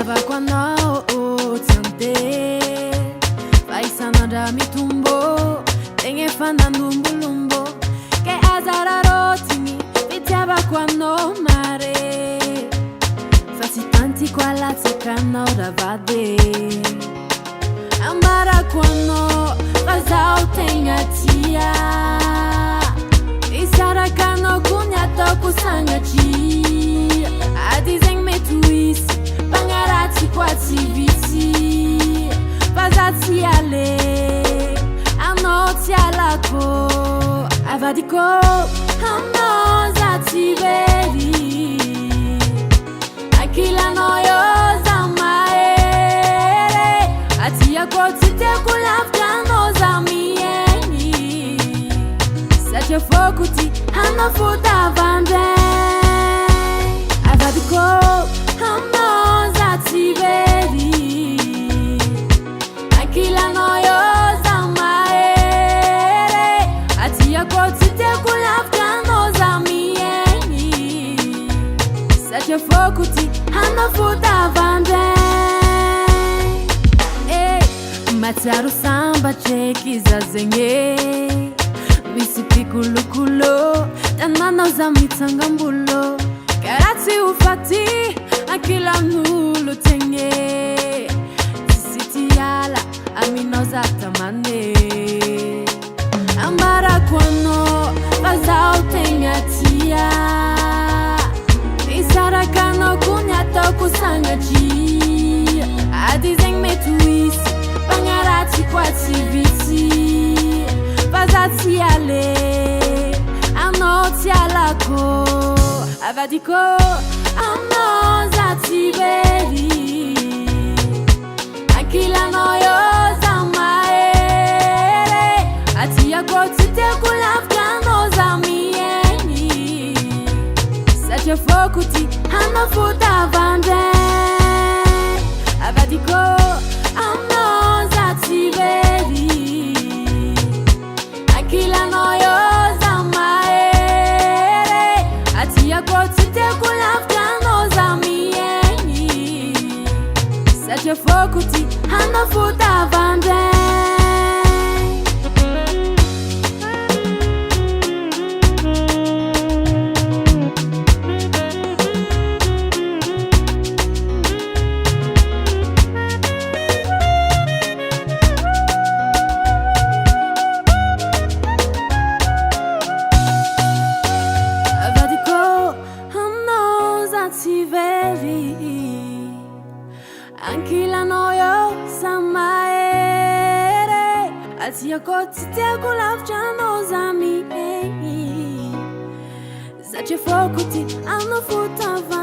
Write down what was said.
Avakwana otsante Faisanada mitumbo Tenge fana numbulumbo Ke azara rotimi Vitiaba kwano mare Fasitanti kwa la tsakana uravade Ambara kwano Vazao tengatia Isara kano kunyato kusangachi Adizeng metuisi Bangarati kwa tiviti Bazati ale Anoti alako Avadiko Hano zati veri Akila noyo zamaere Atia kotite kulafkano zamieni Satya fokuti Hano futa vande Avadiko Hano zati veri Akila noyo zamaere Atia kotite kulafkano zamieni Satya fokuti Hano futa vande Mataru samba cheki za zenye Misipi kulukulo Tanana za mitangambulo Karati ufati Akila nulu tenge Sisiti yala Amino za tamane Ambara kwano Vazao tengatia Isara kano kunyato kusangaji Adizeng metuisi Bangarati kwa tiviti Vazati ale Anoti alako Avadiko Ano zati veri Akila noyo zamaere Atia kotite kulafkano zamieni Satya fokuti Hano futa vande Avadiko Ano zati veri Akila noyo zamaere Atia kotite kulafkano zamieni Satya fokuti Hano futa vande Ankila noyo samaere Atia kotite kulafchano zami Satya fokuti Hano futa vande